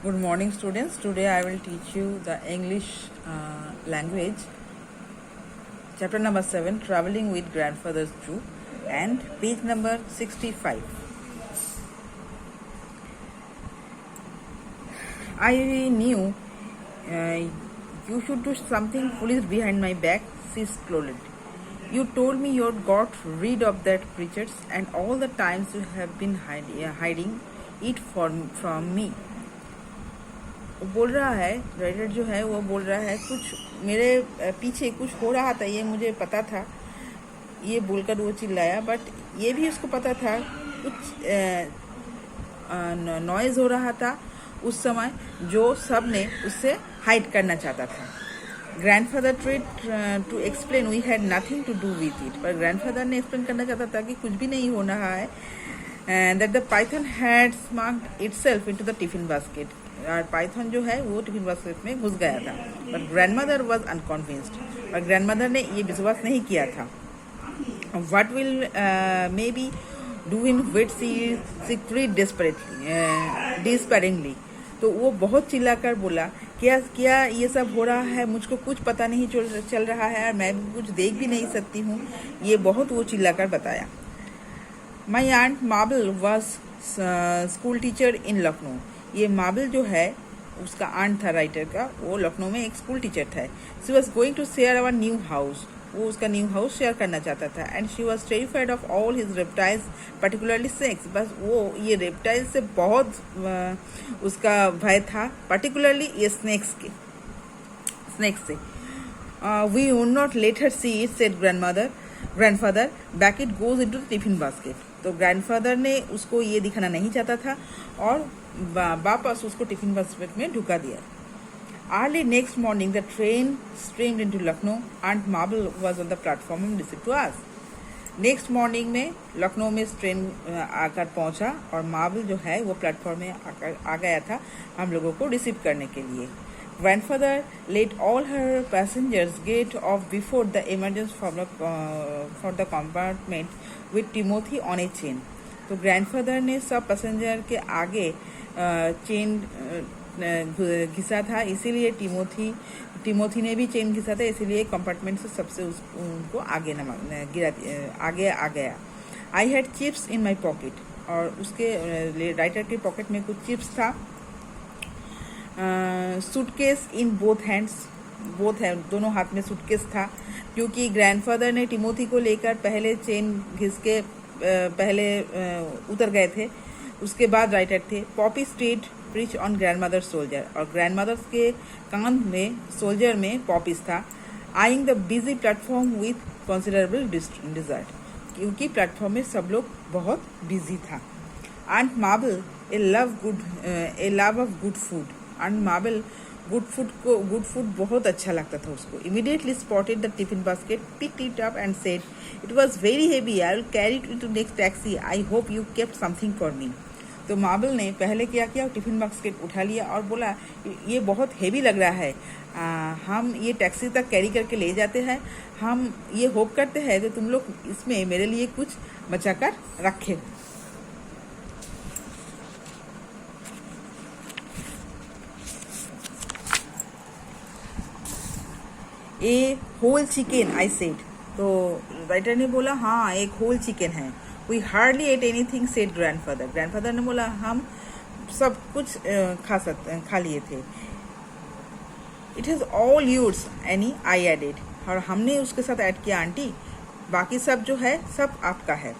Good morning, students. Today I will teach you the English language. Chapter number 7, Traveling with Grandfather's Jew, and page number 65. I knew you should do something foolish behind my back, she scolded. You told me you'd got rid of that preachers and all the times you have been hiding it from me. बोल रहा है writer जो है वो बोल रहा है कुछ मेरे पीछे कुछ हो रहा था, ये मुझे पता था, ये बोलकर वो चिल्लाया। बट ये भी उसको पता था कुछ नॉइज़ हो रहा था उस समय जो सब ने उससे हाइड करना चाहता था। Grandfather tried to explain we had nothing to do with it, पर ग्रैंडफादर ने एक्सप्लेन करना चाहता था कि कुछ भी नहीं हो रहा है, and that the python had smuggled itself into the tiffin basket, और पाइथन जो है वो टिफिन बास्केट में घुस गया था। बट ग्रैंडमदर वाज अनकन्विंस्ड, और ग्रैंडमदर ने ये विश्वास नहीं किया था। What will may be do in wait see cried despairingly, तो वो बहुत चिल्लाकर बोला क्या क्या ये सब हो रहा है, मुझको कुछ पता नहीं चल रहा है और मैं कुछ देख भी नहीं सकती हूँ, ये बहुत वो चिल्लाकर बताया। My aunt Marble was school teacher in Lucknow, ये मार्बल जो है उसका आंट था राइटर का, वो लखनऊ में एक स्कूल टीचर था। She was going to share our new house, वो उसका न्यू हाउस शेयर करना चाहता था। And she was terrified of all his reptiles particularly snakes, बस वो ये रेप्टाइल्स से बहुत उसका भय था, पर्टिकुलरली ये स्नेक्स से। We would not let her see it, said grandfather, back it goes into the tiffin basket. तो ग्रैंडफादर ने उसको ये दिखाना नहीं चाहता था और वापस उसको टिफिन बास्केट में ढुका दिया। Early next morning the train streamed into Lucknow, aunt Marble was on the platform and received to us. Next morning में लखनऊ में ट्रेन आकर पहुंचा और मार्बल जो है वो प्लेटफॉर्म में आ गया था हम लोगों को रिसीव करने के लिए। Grandfather let all her passengers get off before the emergence for the compartment with Timothy on a chain. तो ग्रैंडफादर ने सब पैसेंजर के आगे चेन घिसा था, इसीलिए टिमोथी ने भी चेन घिसा था, इसीलिए कंपार्टमेंट से सबसे उनको आगे आ गया। I had chips in my pocket, और उसके राइटर के पॉकेट में कुछ चिप्स था। सूटकेस इन बोथ हैंड्स, दोनों हाथ में सूटकेस था, क्योंकि ग्रैंडफादर ने टिमोथी को लेकर पहले चेन घिस के पहले उतर गए थे, उसके बाद राइटर थे। Poppy state preach on grandmother soldier, और ग्रैंडमदर के कान में सोल्जर में पॉपीज था। Eyeing the busy platform with considerable desert, क्योंकि प्लेटफॉर्म में सब लोग बहुत बिजी था। Aunt Marble a love of good food, aunt Marble good food बहुत अच्छा लगता था उसको। Immediately spotted the tiffin basket, picked it up and said it was very heavy, I will carry it to next taxi, I hope you kept something for me. तो marble ने पहले क्या किया, टिफिन बास्केट उठा लिया और बोला ये बहुत हेवी लग रहा है, हम ये टैक्सी तक कैरी करके ले जाते हैं, हम ये होप करते हैं कि तुम लोग इसमें मेरे लिए कुछ बचा कर रखे। A whole chicken I said, तो राइटर ने बोला हाँ एक होल चिकन है। We hardly ate anything, said grandfather ने बोला हम सब कुछ खा लिए थे। It is all yours any, I added, और हमने उसके साथ ऐड किया आंटी, बाकी सब जो है सब आपका है।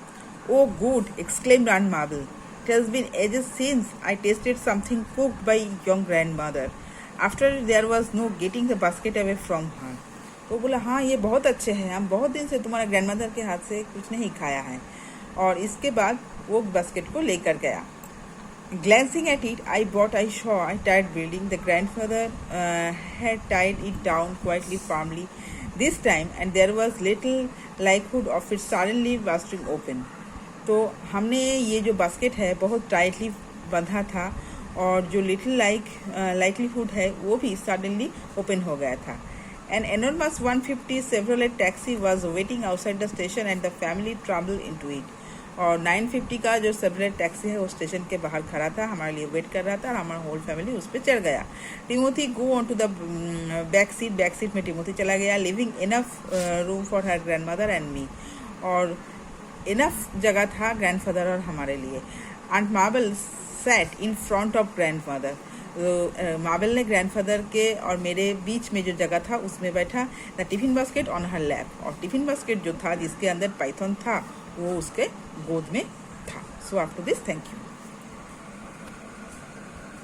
Oh good, exclaimed aunt Marble, it has been ages since I tasted something cooked by your grandmother, after there was no getting the basket away from her. वो बोला हाँ ये बहुत अच्छे हैं, हम बहुत दिन से तुम्हारे ग्रैंडमदर के हाथ से कुछ नहीं खाया है, और इसके बाद वो बास्केट को लेकर गया। Glancing at it, I saw a tired building. The grandfather had tied it down quietly, firmly this time, and there was little likelihood of it suddenly bursting open. तो हमने ये जो बास्केट है बहुत टाइटली बंधा था, और जो लिटिल लाइकलीहुड है वो भी सडनली ओपन हो गया था। An enormous 150 Chevrolet taxi was waiting outside the station and the family tumbled into it. और 9:50 का जो सबवे टैक्सी है वो स्टेशन के बाहर खड़ा था, हमारे लिए वेट कर रहा था और हमारा होल फैमिली उस पर चढ़ गया। Timothy go on to the back seat में टिमोथी चला गया, living enough room for her grandmother and me, और इनफ जगह था ग्रैंडफादर और हमारे लिए। Aunt Marble sat in front of grandmother, Marble ने ग्रैंडफादर के और मेरे बीच में जो जगह था उसमें बैठा। The tiffin basket on her lap, और टिफिन बास्केट जो था जिसके अंदर पाइथन था वो उसके गोद में था। So after this, thank you.